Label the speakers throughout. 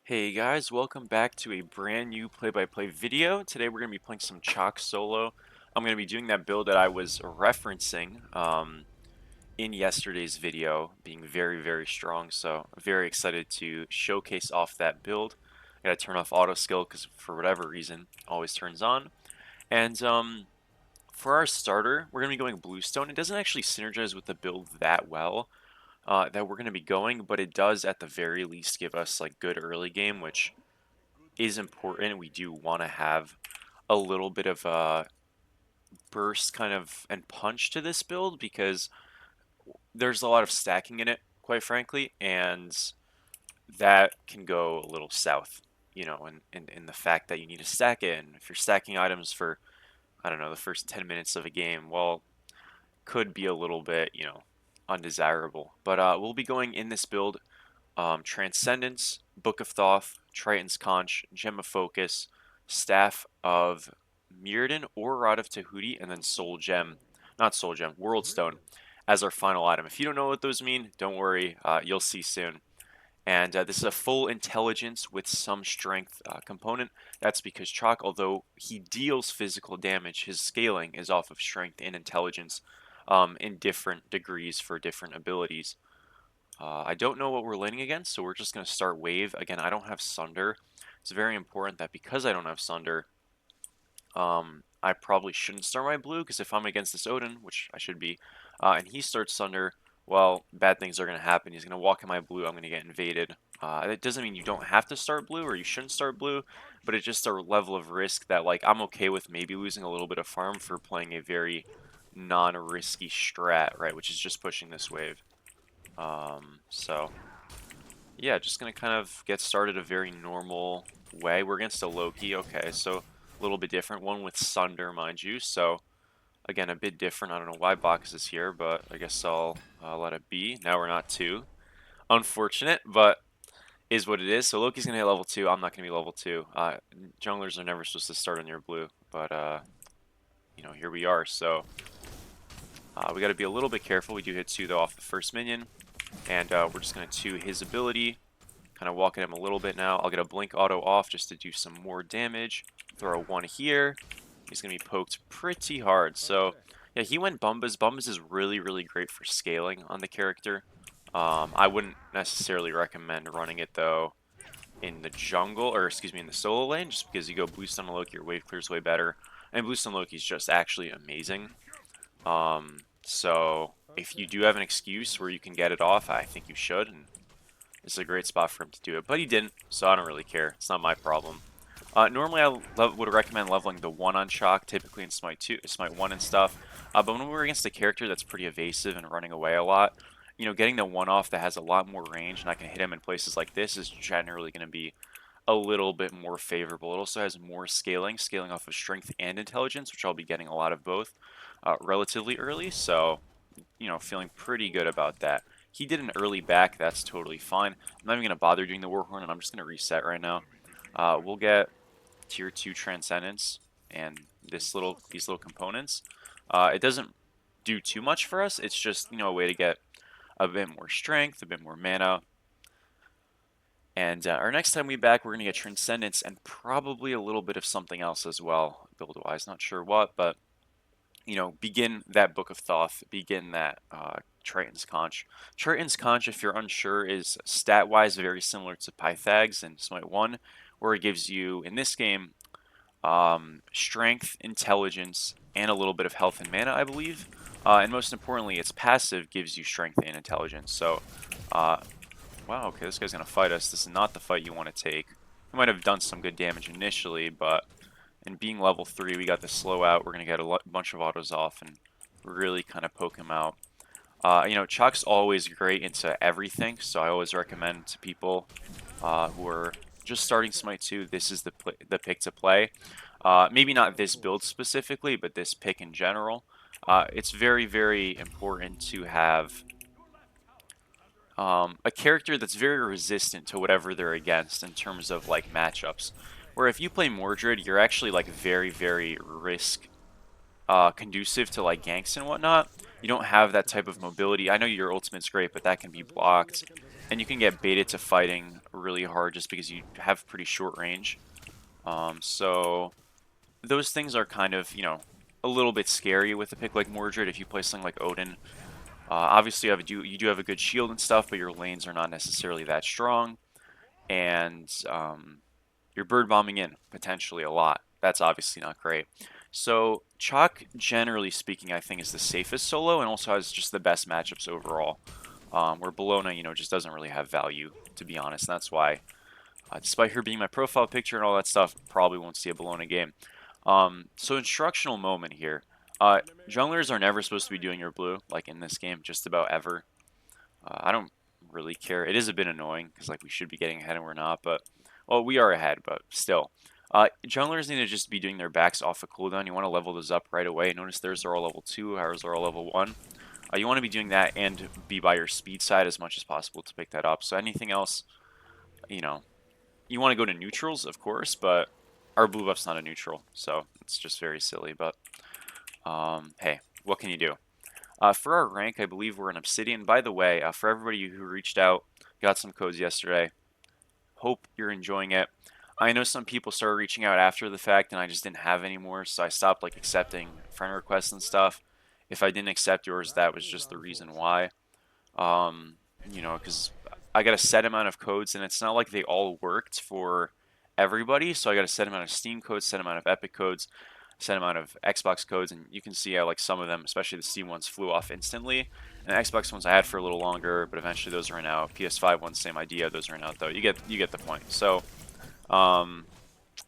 Speaker 1: Hey guys, welcome back to a brand new play-by-play video. Today we're going to be playing some Chaac solo. I'm going to be doing that build that I was referencing in yesterday's video, being very strong. So very excited to showcase off that build. I got to turn off auto skill because for whatever reason always turns on. And for our starter, we're going to be going bluestone. It doesn't actually synergize with the build that well that we're going to be going, but it does at the very least give us like good early game, which is important. We do want to have a little bit of a burst kind of and punch to this build because there's a lot of stacking in it, quite frankly, and that can go a little south, you know, in the fact that you need to stack it. And if you're stacking items for, I don't know, the first 10 minutes of a game, well, could be a little bit, you know, undesirable. But we'll be going in this build Transcendence, Book of Thoth, Triton's Conch, Gem of Focus, Staff of Mirrodin or Rod of Tahuti, and then Soul Gem, not Soul Gem, World Stone as our final item. If you don't know what those mean, don't worry, you'll see soon. And this is a full intelligence with some strength component. That's because Chaac, although he deals physical damage, his scaling is off of strength and intelligence in different degrees for different abilities. I don't know what we're laning against, so we're just going to start wave. Again, I don't have Sunder. It's very important that because I don't have Sunder, I probably shouldn't start my blue, because if I'm against this Odin, which I should be, and he starts Sunder, well, bad things are going to happen. He's going to walk in my blue, I'm going to get invaded. It doesn't mean you don't have to start blue, or you shouldn't start blue, but it's just a level of risk that, like, I'm okay with maybe losing a little bit of farm for playing a very non-risky strat, right, which is just pushing this wave. So yeah, just gonna kind of get started a very normal way. We're against a Loki, okay, so a little bit different. One with Sunder, mind you, so again, a bit different. I don't know why Box is here, but I guess I'll let it be. Now we're not 2. Unfortunate, but is what it is. So Loki's gonna hit level 2, I'm not gonna be level 2. Junglers are never supposed to start on your blue, but you know, here we are, so we gotta be a little bit careful. We do hit 2 though off the first minion, and we're just gonna 2 his ability. Kind of walking him a little bit now. I'll get a blink auto off just to do some more damage. Throw a 1 here. He's going to be poked pretty hard. So, yeah, he went Bumbas. Bumbas is really great for scaling on the character. I wouldn't necessarily recommend running it, though, in the jungle, or excuse me, in the solo lane, just because you go Bluestone Loki, your wave clears way better. And Bluestone Loki is just actually amazing. So, if you do have an excuse where you can get it off, I think you should, and it's a great spot for him to do it, but he didn't, so I don't really care. It's not my problem. Normally, I would recommend leveling the 1 on Chaac, typically in Smite 2, Smite 1 and stuff. But when we're against a character that's pretty evasive and running away a lot, you know, getting the 1 off that has a lot more range and I can hit him in places like this is generally going to be a little bit more favorable. It also has more scaling off of strength and intelligence, which I'll be getting a lot of both relatively early, so, you know, feeling pretty good about that. He did an early back, that's totally fine. I'm not even going to bother doing the Warhorn, and I'm just going to reset right now. We'll get tier 2 Transcendence and these little components. It doesn't do too much for us, it's just, you know, a way to get a bit more strength, a bit more mana. And our next time we back, we're going to get Transcendence and probably a little bit of something else as well, build-wise. Not sure what, but, you know, begin that Book of Thoth, begin that Triton's Conch. Triton's Conch, if you're unsure, is stat-wise very similar to Pythags in Smite 1, where it gives you, in this game, strength, intelligence, and a little bit of health and mana, I believe. And most importantly, its passive gives you strength and intelligence. So, wow, okay, this guy's going to fight us. This is not the fight you want to take. He might have done some good damage initially, but and being level 3, we got the slow out. We're going to get a bunch of autos off and really kind of poke him out. You know, Chaac's always great into everything, so I always recommend to people who are just starting Smite 2, this is the pick to play. Maybe not this build specifically, but this pick in general. It's very important to have a character that's very resistant to whatever they're against in terms of like matchups. Where if you play Mordred, you're actually like very risk conducive to like ganks and whatnot. You don't have that type of mobility. I know your ultimate's great, but that can be blocked. and you can get baited to fighting really hard just because you have pretty short range. So those things are kind of, you know, a little bit scary with a pick like Mordred. If you play something like Odin, obviously you do have a good shield and stuff, but your lanes are not necessarily that strong, and you're bird bombing in potentially a lot. That's obviously not great. So Chaac, generally speaking, I think is the safest solo and also has just the best matchups overall. Where Bologna, you know, just doesn't really have value, to be honest. And that's why, despite her being my profile picture and all that stuff, probably won't see a Bologna game. So instructional moment here. Junglers are never supposed to be doing your blue, like in this game, just about ever. I don't really care. It is a bit annoying, because like we should be getting ahead and we're not, but, well, we are ahead, but still. Junglers need to just be doing their backs off a cooldown. You want to level those up right away. Notice theirs are all level 2, ours are all level 1. You want to be doing that and be by your speed side as much as possible to pick that up. So anything else, you know, you want to go to neutrals, of course, but our blue buff's not a neutral, so it's just very silly. But hey, what can you do? For our rank, I believe we're an Obsidian. By the way, for everybody who reached out, got some codes yesterday, hope you're enjoying it. I know some people started reaching out after the fact, and I just didn't have any more, so I stopped like accepting friend requests and stuff. If I didn't accept yours, that was just the reason why. Um, you know, because I got a set amount of codes, and it's not like they all worked for everybody. So I got a set amount of Steam codes, set amount of Epic codes, set amount of Xbox codes, and you can see how like some of them, especially the Steam ones, flew off instantly. And the Xbox ones I had for a little longer, but eventually those ran out. PS5 ones, same idea, those ran out though. You get the point. So,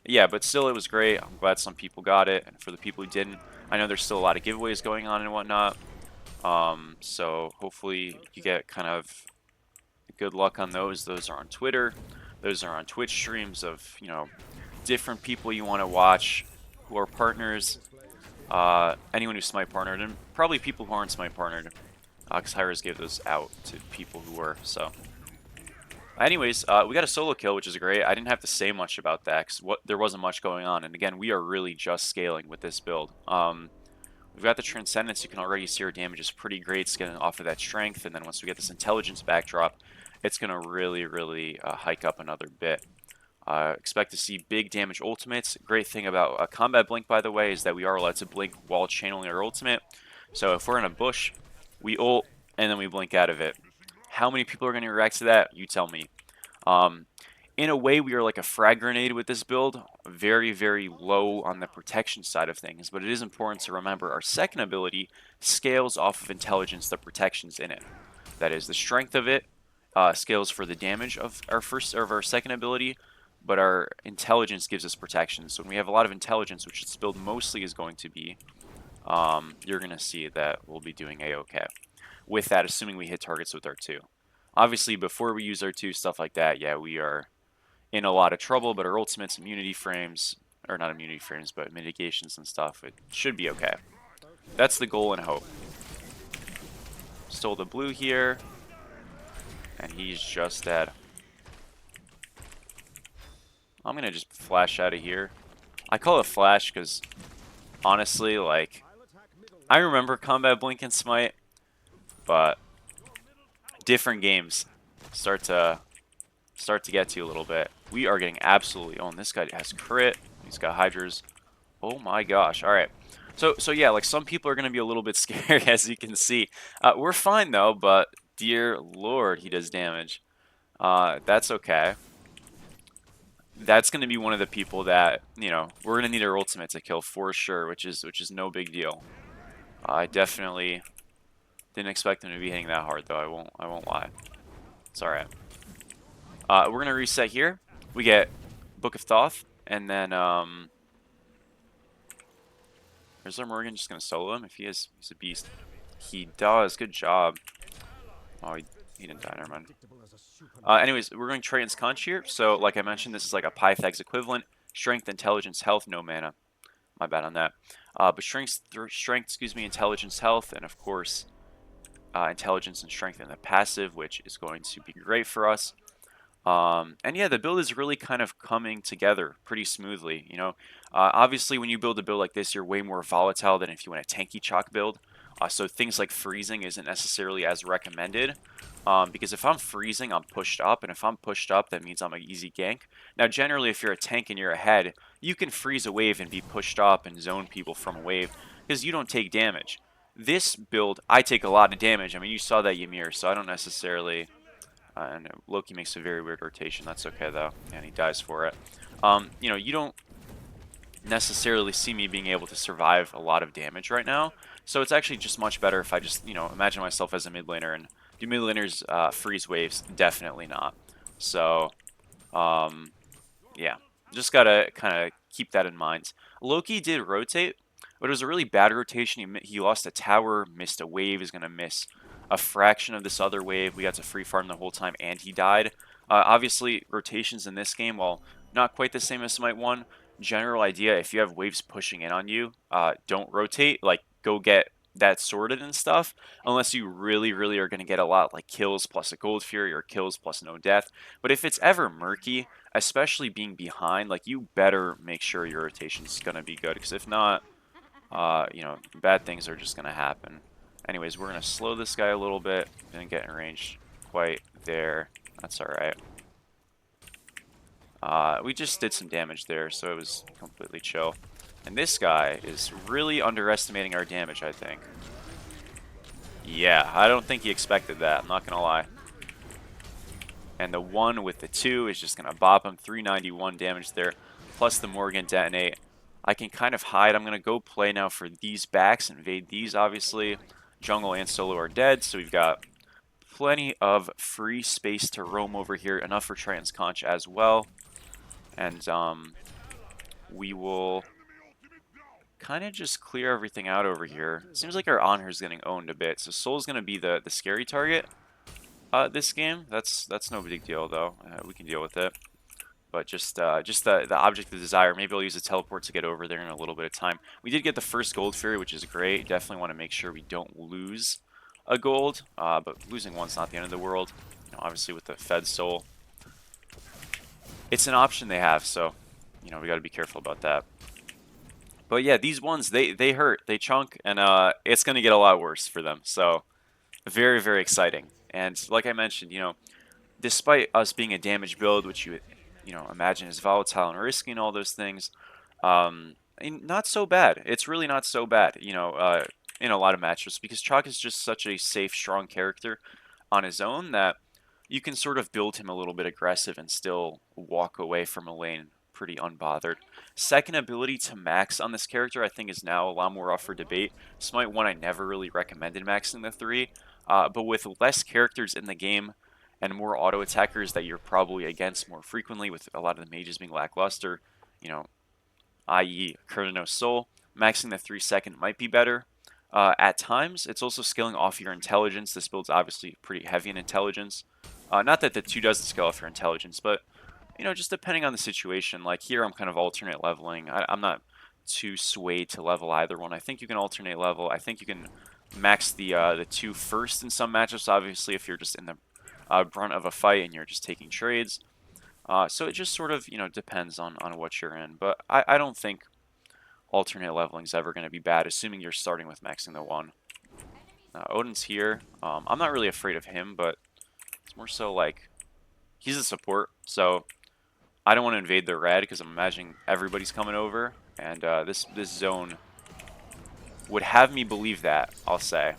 Speaker 1: yeah, but still, it was great. I'm glad some people got it, and for the people who didn't, I know there's still a lot of giveaways going on and whatnot. So hopefully you get kind of good luck on those. Those are on Twitter. Those are on Twitch streams of, you know, different people you want to watch who are partners. Anyone who's Smite partnered, and probably people who aren't Smite partnered, because Hyras gave those out to people who were. So, anyways, we got a solo kill, which is great. I didn't have to say much about that because there wasn't much going on. And again, we are really just scaling with this build. We've got the Transcendence. You can already see our damage is pretty great. It's getting off of that strength, and then once we get this Intelligence backdrop, it's going to really, really hike up another bit. Expect to see big damage ultimates. Great thing about Combat Blink, by the way, is that we are allowed to blink while channeling our ultimate. So if we're in a bush, we ult, and then we blink out of it. How many people are going to react to that? You tell me. In a way, we are like a frag grenade with this build, very, very low on the protection side of things, but it is important to remember our second ability scales off of intelligence, the protections in it. That is, the strength of it scales for the damage of our second ability, but our intelligence gives us protection. So when we have a lot of intelligence, which this build mostly is going to be, you're going to see that we'll be doing A-OK. With that, assuming we hit targets with R2. Obviously, before we use R2, stuff like that, yeah, we are in a lot of trouble, but our ultimates, immunity frames, or not immunity frames, but mitigations and stuff, it should be okay. That's the goal and hope. Stole the blue here, and he's just dead. I'm gonna just flash out of here. I call it flash because, honestly, like, I remember Combat Blink and Smite, but different games start to get to you a little bit. We are getting absolutely owned. This guy has crit. He's got Hydras. Oh my gosh. All right. So yeah, like some people are going to be a little bit scared, as you can see. We're fine though, but dear Lord, he does damage. That's okay. That's going to be one of the people that, you know, we're going to need our ultimate to kill for sure, which is no big deal. I definitely didn't expect him to be hitting that hard though. I won't lie. It's all right. We're going to reset here. We get Book of Thoth, and then, is our Morgan just going to solo him? If he is, he's a beast. He does. Good job. Oh, he didn't die. Never mind. Anyways, we're going Triton's Conch here. So, like I mentioned, this is like a Pythags equivalent. Strength, intelligence, health, no mana. My bad on that. But strength, excuse me, intelligence, health, and of course, intelligence and strength in the passive, which is going to be great for us. And yeah, the build is really kind of coming together pretty smoothly. You know, obviously when you build a build like this, you're way more volatile than if you want a tanky Chaac build. So things like freezing isn't necessarily as recommended. Because if I'm freezing, I'm pushed up, and if I'm pushed up, that means I'm an easy gank. Now, generally, if you're a tank and you're ahead, you can freeze a wave and be pushed up and zone people from a wave, because you don't take damage. This build, I take a lot of damage. I mean, you saw that Ymir, so I don't necessarily... and Loki makes a very weird rotation. That's okay, though, and he dies for it. You know, you don't necessarily see me being able to survive a lot of damage right now, so it's actually just much better if I just, you know, imagine myself as a mid laner, and do mid laners freeze waves? Definitely not. So, yeah, just gotta kind of keep that in mind. Loki did rotate, but it was a really bad rotation. He lost a tower, missed a wave, is gonna miss a fraction of this other wave. We got to free farm the whole time, and he died. Obviously, rotations in this game, while not quite the same as Smite 1, general idea, if you have waves pushing in on you, don't rotate. Like, go get that sorted and stuff, unless you really, really are going to get a lot, like kills plus a Gold Fury or kills plus no death. But if it's ever murky, especially being behind, like, you better make sure your rotation's going to be good, because if not, you know, bad things are just going to happen. Anyways, we're going to slow this guy a little bit. Didn't get in range quite there. That's alright. We just did some damage there, so it was completely chill. And this guy is really underestimating our damage, I think. Yeah, I don't think he expected that, I'm not going to lie. And the 1 with the 2 is just going to bop him. 391 damage there, plus the Morgan detonate. I can kind of hide. I'm going to go play now for these backs, invade these, obviously. Jungle and solo are dead, so we've got plenty of free space to roam over here. Enough for Transconch as well. And we will kind of just clear everything out over here. Seems like our honor is getting owned a bit, so Soul's going to be the scary target this game. That's no big deal, though. We can deal with it. But just the object of desire. Maybe I'll use a teleport to get over there in a little bit of time. We did get the first Gold Fury, which is great. Definitely want to make sure we don't lose a gold, but losing one's not the end of the world. You know, obviously with the Fed Soul, it's an option they have, so you know we got to be careful about that. But yeah, these ones they hurt, they chunk, and it's gonna get a lot worse for them. So very, very exciting. And like I mentioned, you know, despite us being a damage build, which you know imagine is volatile and risky and all those things, not so bad. It's really not so bad, you know, in a lot of matchups, because Chaac is just such a safe, strong character on his own that you can sort of build him a little bit aggressive and still walk away from a lane pretty unbothered. Second ability to max on this character I think is now a lot more up for debate. Smite 1 I never really recommended maxing the 3, but with less characters in the game and more auto attackers that you're probably against more frequently, with a lot of the mages being lackluster, you know, i.e. Kurno's Soul, maxing the 3-second might be better. At times, it's also scaling off your intelligence. This build's obviously pretty heavy in intelligence. Not that the 2 doesn't scale off your intelligence, but, you know, just depending on the situation. Like here, I'm kind of alternate leveling. I'm not too swayed to level either one. I think you can alternate level. I think you can max the 2 first in some matchups, obviously, if you're just in the brunt of a fight and you're just taking trades. So it just sort of, you know, depends on what you're in. But I don't think alternate leveling is ever going to be bad, assuming you're starting with maxing the 1. Odin's here. I'm not really afraid of him, but it's more so like he's a support, so I don't want to invade the red because I'm imagining everybody's coming over, and this zone would have me believe that, I'll say.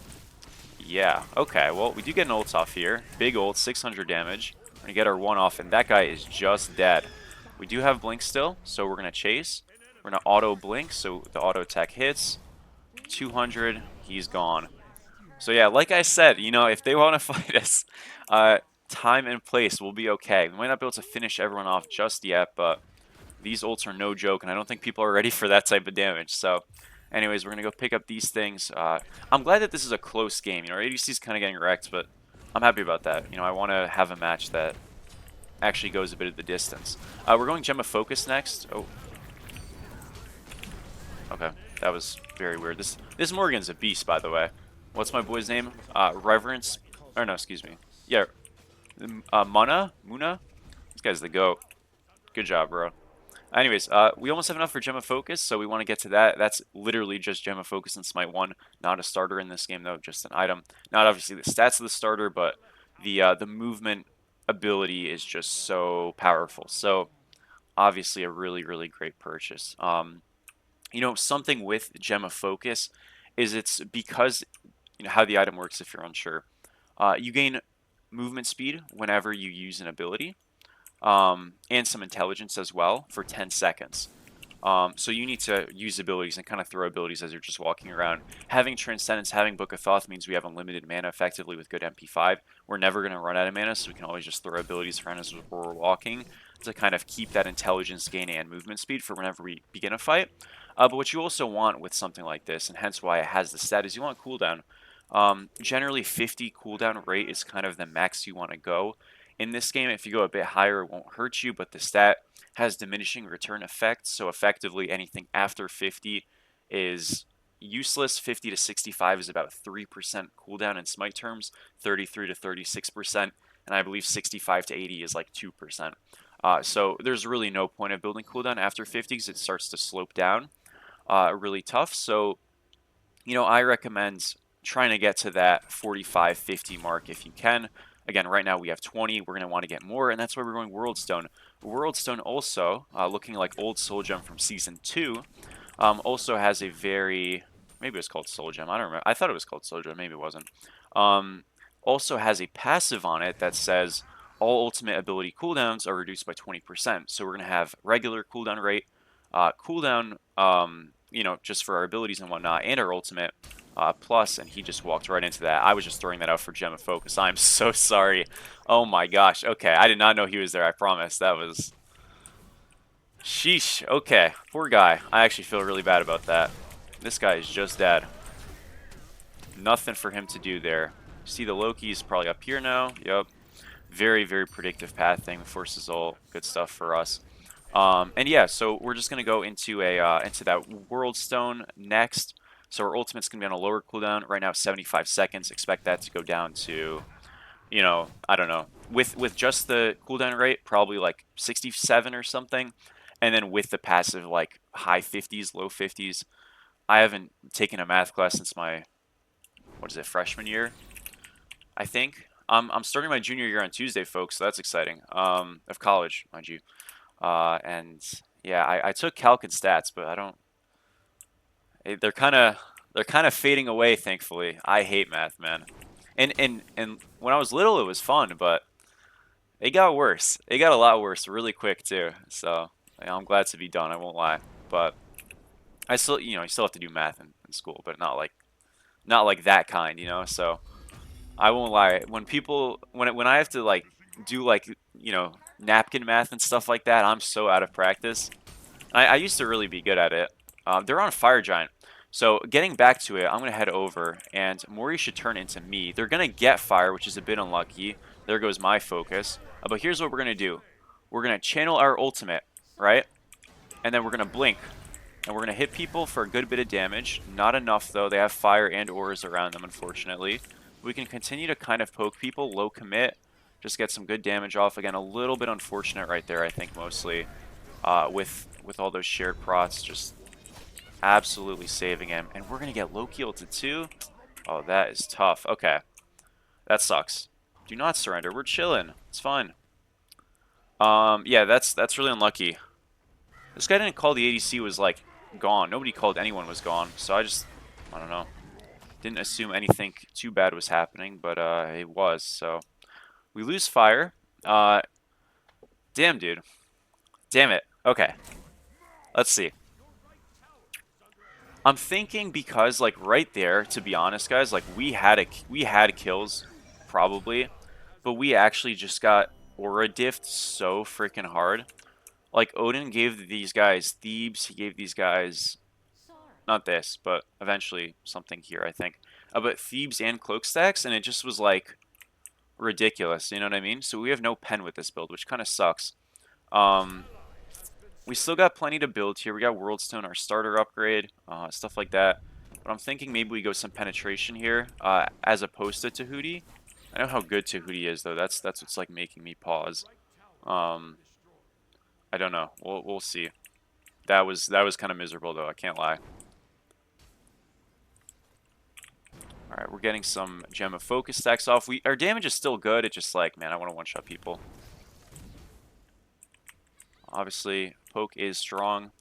Speaker 1: Yeah, okay, well, we do get an ult off here. Big ult, 600 damage. We're going to get our 1 off, and that guy is just dead. We do have blink still, so we're going to chase. We're going to auto blink, so the auto attack hits. 200, he's gone. So yeah, like I said, you know, if they want to fight us, time and place will be okay. We might not be able to finish everyone off just yet, but these ults are no joke, and I don't think people are ready for that type of damage. So anyways, we're going to go pick up these things. I'm glad that this is a close game. You know, ADC's kind of getting wrecked, but I'm happy about that. You know, I want to have a match that actually goes a bit of the distance. We're going Gem of Focus next. Oh. Okay, that was very weird. This Morgan's a beast, by the way. What's my boy's name? Reverence? Or no, excuse me. Yeah, Muna? This guy's the GOAT. Good job, bro. Anyways, we almost have enough for Gem of Focus, so we want to get to that. That's literally just Gem of Focus and Smite 1. Not a starter in this game, though, just an item. Not obviously the stats of the starter, but the movement ability is just so powerful. So, obviously a really, really great purchase. You know, something with Gem of Focus is it's because, you know, how the item works if you're unsure. You gain movement speed whenever you use an ability, and some intelligence as well for 10 seconds. So you need to use abilities and kind of throw abilities as you're just walking around. Having Transcendence, having Book of Thoth means we have unlimited mana effectively with good MP5. We're never going to run out of mana, so we can always just throw abilities around as we're walking to kind of keep that intelligence gain and movement speed for whenever we begin a fight. But what you also want with something like this, and hence why it has the stat, is you want cooldown. Generally 50 cooldown rate is kind of the max you want to go. In this game, if you go a bit higher, it won't hurt you, but the stat has diminishing return effects, so effectively anything after 50 is useless. 50 to 65 is about 3% cooldown in Smite terms, 33 to 36%, and I believe 65 to 80 is like 2%. So there's really no point of building cooldown after 50 because it starts to slope down really tough. So, you know, I recommend trying to get to that 45, 50 mark if you can. Again, right now we have 20. We're going to want to get more, and that's why we're going World Stone. World Stone also, looking like old Soul Gem from Season 2, also has a very... Maybe it was called Soul Gem. I don't remember. I thought it was called Soul Gem. Maybe it wasn't. Also has a passive on it that says all ultimate ability cooldowns are reduced by 20%. So we're going to have regular cooldown rate, cooldown, you know, just for our abilities and whatnot, and our ultimate plus, and he just walked right into that. I was just throwing that out for Gem of Focus. I'm so sorry. Oh my gosh. Okay, I did not know he was there, I promise. That was... Sheesh. Okay, poor guy. I actually feel really bad about that. This guy is just dead. Nothing for him to do there. See, the Loki's probably up here now. Yep. Very, very predictive pathing. Forces ult. Good stuff for us. And yeah, so we're just gonna go into a into that World Stone next. So our ultimate's gonna be on a lower cooldown. Right now, 75 seconds. Expect that to go down to, you know, I don't know. With just the cooldown rate, probably like 67 or something. And then with the passive, like high 50s, low 50s. I haven't taken a math class since my, what is it, freshman year, I think. I'm starting my junior year on Tuesday, folks, so that's exciting. Of college, mind you. And yeah, I took calc and stats, but I don't. They're kind of fading away. Thankfully, I hate math, man. And when I was little, it was fun, but it got worse. It got a lot worse really quick too. So I'm glad to be done. I won't lie, but I still, you know, you still have to do math in school, but not like that kind, you know. So I won't lie. When people, when I have to like do like, you know, napkin math and stuff like that, I'm so out of practice. I used to really be good at it. They're on Fire Giant. So getting back to it, I'm going to head over, and Mori should turn into me. They're going to get fire, which is a bit unlucky. There goes my focus. But here's what we're going to do. We're going to channel our ultimate, right? And then we're going to blink. And we're going to hit people for a good bit of damage. Not enough, though. They have fire and auras around them, unfortunately. We can continue to kind of poke people, low commit, just get some good damage off. Again, a little bit unfortunate right there, I think, mostly. With all those shared prots, just absolutely saving him. And we're going to get Loki ulted too? Oh, that is tough. Okay. That sucks. Do not surrender. We're chilling. It's fine. Yeah, that's really unlucky. This guy didn't call the ADC was, like, gone. Nobody called anyone was gone. So I don't know. Didn't assume anything too bad was happening, but it was. So we lose fire. Damn, dude. Damn it. Okay. Let's see. I'm thinking because, like, right there, to be honest, guys, like, we had kills, probably, but we actually just got aura diffed so freaking hard. Like, Odin gave these guys Thebes, he gave these guys, not this, but eventually something here, I think, but Thebes and Cloak Stacks, and it just was, like, ridiculous, you know what I mean? So we have no pen with this build, which kind of sucks. We still got plenty to build here. We got World Stone, our starter upgrade, stuff like that. But I'm thinking maybe we go some penetration here, as opposed to Tahuti. I know how good Tahuti is, though. That's what's like making me pause. I don't know. We'll see. That was kind of miserable though, I can't lie. Alright, we're getting some Gem of Focus stacks off. Our damage is still good, it's just like, man, I want to one-shot people. Obviously, poke is strong.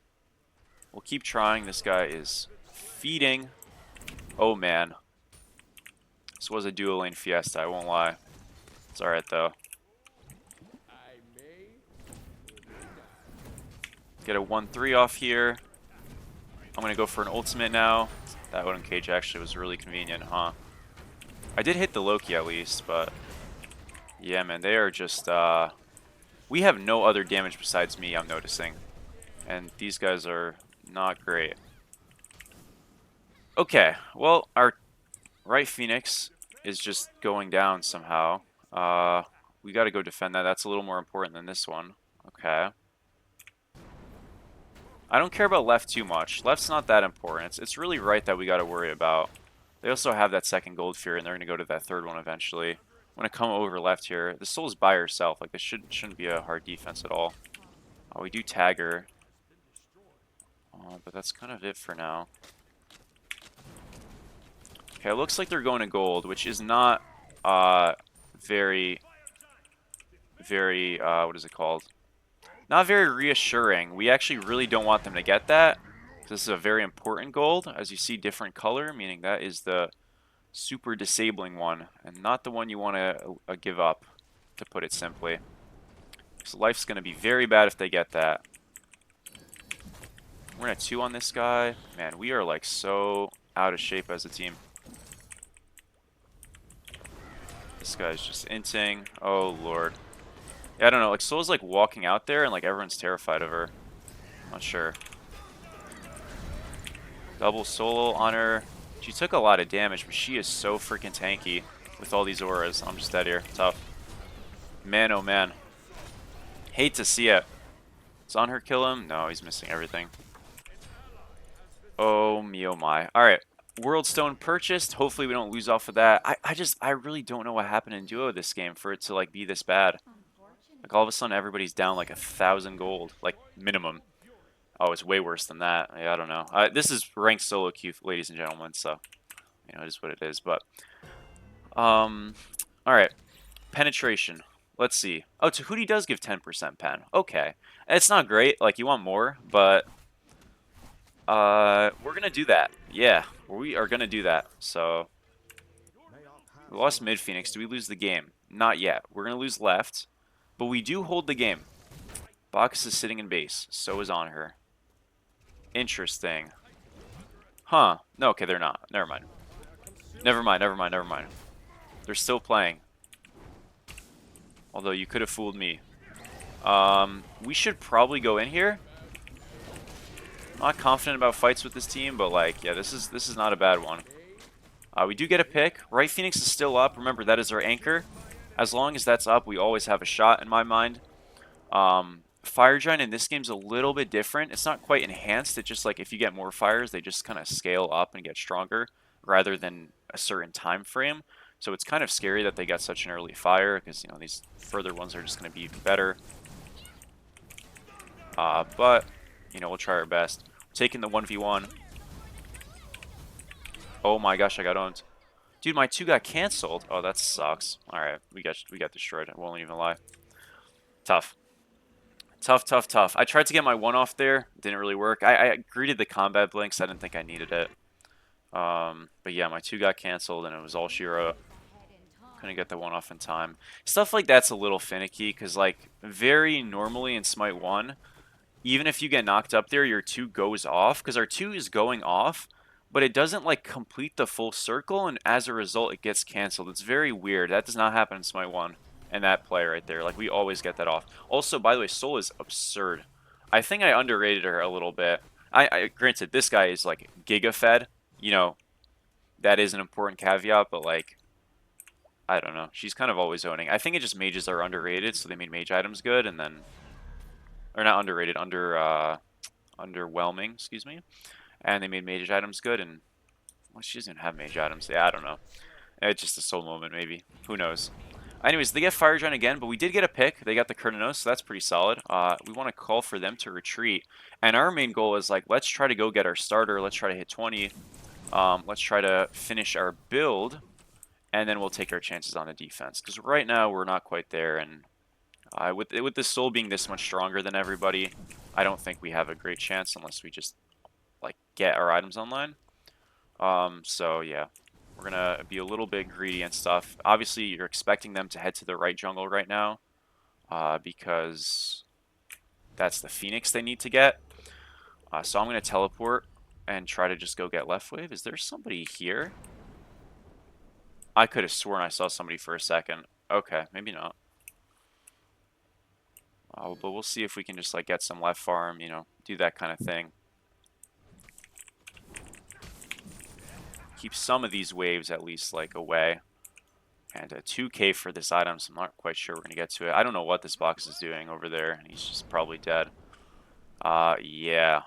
Speaker 1: We'll keep trying. This guy is feeding. Oh man. This was a dual lane fiesta, I won't lie. It's alright though. Get a 1-3 off here. I'm gonna go for an ultimate now. That Odin Cage actually was really convenient, huh? I did hit the Loki at least, but yeah, man, they are just we have no other damage besides me, I'm noticing. And these guys are not great. Okay, well, our right Phoenix is just going down somehow. We gotta go defend that. That's a little more important than this one. Okay. I don't care about left too much. Left's not that important. It's really right that we gotta worry about. They also have that second Gold Fear, and they're gonna go to that third one eventually. I'm gonna come over left here. The Soul's by herself. Like, this shouldn't be a hard defense at all. We do tag her. But that's kind of it for now. Okay, it looks like they're going to gold, which is not very, what is it called? Not very reassuring. We actually really don't want them to get that. This is a very important gold, as you see different color, meaning that is the super disabling one, and not the one you want to give up, to put it simply. So life's going to be very bad if they get that. We're at 2 on this guy. Man, we are like so out of shape as a team. This guy's just inting. Oh, Lord. Yeah, I don't know. Like, Soul's like walking out there and like everyone's terrified of her. Not sure. Double solo on her. She took a lot of damage, but she is so freaking tanky with all these auras. I'm just dead here. Tough. Man, oh man. Hate to see it. Does on her kill him? No, he's missing everything. Oh me, oh my. Alright. World Stone purchased. Hopefully we don't lose off of that. I really don't know what happened in duo this game for it to like be this bad. Like all of a sudden everybody's down like 1,000 gold, like minimum. Oh, it's way worse than that. Yeah, I don't know. This is ranked solo queue, ladies and gentlemen, so you know it is what it is. But all right, penetration. Let's see. Oh, Tahuti does give 10% pen. Okay, it's not great. Like you want more, but we're gonna do that. Yeah, we are gonna do that. So we lost mid Phoenix. Do we lose the game? Not yet. We're gonna lose left, but we do hold the game. Box is sitting in base. So is on her. Interesting. Huh. No, okay, they're not. Never mind. Never mind, never mind, never mind. They're still playing. Although you could have fooled me. We should probably go in here. I'm not confident about fights with this team, but like, yeah, this is not a bad one. We do get a pick. Right Phoenix is still up. Remember, that is our anchor. As long as that's up, we always have a shot in my mind. Fire Giant in this game's a little bit different. It's not quite enhanced. It's just like if you get more fires, they just kind of scale up and get stronger rather than a certain time frame. So it's kind of scary that they got such an early fire because, you know, these further ones are just going to be even better. But, you know, we'll try our best. We're taking the 1v1. Oh my gosh, I got owned. Dude, my 2 got canceled. Oh, that sucks. Alright, we got destroyed. I won't even lie. Tough. Tough, tough, tough. I tried to get my 1 off there. Didn't really work. I greeted the combat blinks. I didn't think I needed it. But yeah, my 2 got canceled, and it was all she wrote. Couldn't get the 1 off in time. Stuff like that's a little finicky, because, like, very normally in Smite 1, even if you get knocked up there, your 2 goes off, because our 2 is going off, but it doesn't, like, complete the full circle, and as a result, it gets canceled. It's very weird. That does not happen in Smite 1. And that play right there. Like, we always get that off. Also, by the way, Soul is absurd. I think I underrated her a little bit. Granted, this guy is, like, giga-fed. You know, that is an important caveat, but, like, I don't know. She's kind of always owning. I think it just mages are underrated, so they made mage items good, and then... Or not underrated, underwhelming, excuse me. And they made mage items good, and... Well, she doesn't even have mage items. Yeah, I don't know. It's just a soul moment, maybe. Who knows? Anyways, they get Fire Giant again, but we did get a pick. They got the Kurnonos, so that's pretty solid. We want to call for them to retreat. And our main goal is, like, let's try to go get our starter. Let's try to hit 20. Let's try to finish our build, and then we'll take our chances on the defense. Because right now, we're not quite there, and with the soul being this much stronger than everybody, I don't think we have a great chance unless we just, like, get our items online. So, yeah. We're going to be a little bit greedy and stuff. Obviously, you're expecting them to head to the right jungle right now, because that's the Phoenix they need to get. So I'm going to teleport and try to just go get left wave. Is there somebody here? I could have sworn I saw somebody for a second. Okay, maybe not. But we'll see if we can just, like, get some left farm, you know, do that kind of thing. Keep some of these waves at least, like, away. And a 2k for this item, so I'm not quite sure we're going to get to it. I don't know what this box is doing over there. He's just probably dead. Yeah.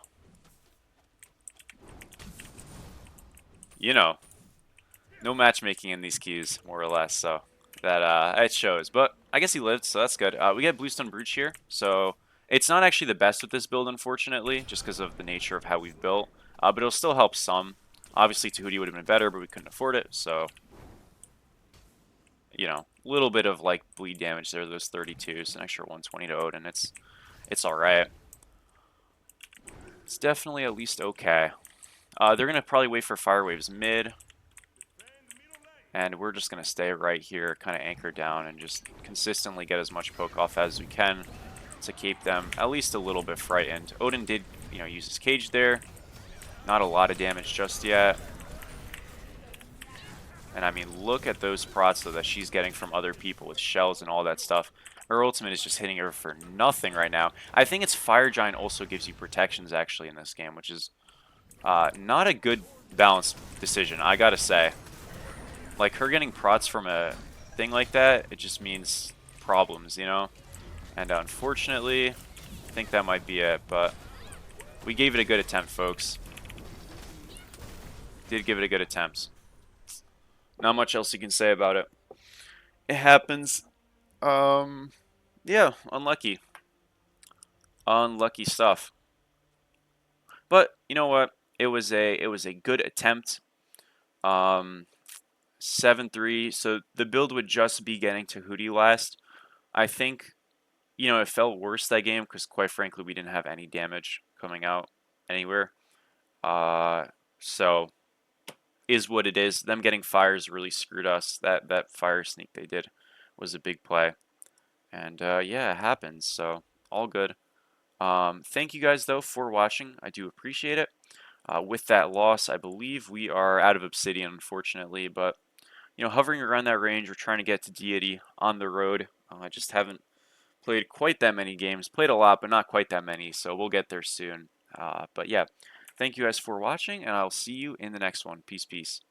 Speaker 1: You know, no matchmaking in these queues, more or less, so that it shows. But I guess he lived, so that's good. We get Bluestone Brooch here, so it's not actually the best with this build, unfortunately, just because of the nature of how we've built. But it'll still help some. Obviously, Tahuti would have been better, but we couldn't afford it, so, you know, a little bit of, like, bleed damage there. Those 32s, an extra 120 to Odin. It's all right. It's definitely at least okay. They're gonna probably wait for fire waves mid, and we're just gonna stay right here, kind of anchor down, and just consistently get as much poke off as we can to keep them at least a little bit frightened. Odin did, you know, use his cage there. Not a lot of damage just yet. And I mean, look at those prots though that she's getting from other people with shells and all that stuff. Her ultimate is just hitting her for nothing right now. I think it's Fire Giant also gives you protections actually in this game, which is not a good balanced decision, I gotta say. Like, her getting prots from a thing like that, it just means problems, you know? And unfortunately, I think that might be it, but we gave it a good attempt, folks. Did give it a good attempt. Not much else you can say about it. It happens. Yeah, unlucky. Unlucky stuff. But you know what? It was a good attempt. 7-3. So the build would just be getting Tahuti last. I think, you know, it felt worse that game because, quite frankly, we didn't have any damage coming out anywhere. So is what it is. Them getting fires really screwed us. That fire sneak they did was a big play. And yeah, it happens. So all good. Thank you guys though for watching. I do appreciate it. With that loss, I believe we are out of Obsidian, unfortunately, but you know, hovering around that range, we're trying to get to Deity on the road. I just haven't played quite that many games. Played a lot, but not quite that many, so we'll get there soon. But yeah, thank you guys for watching, and I'll see you in the next one. Peace, peace.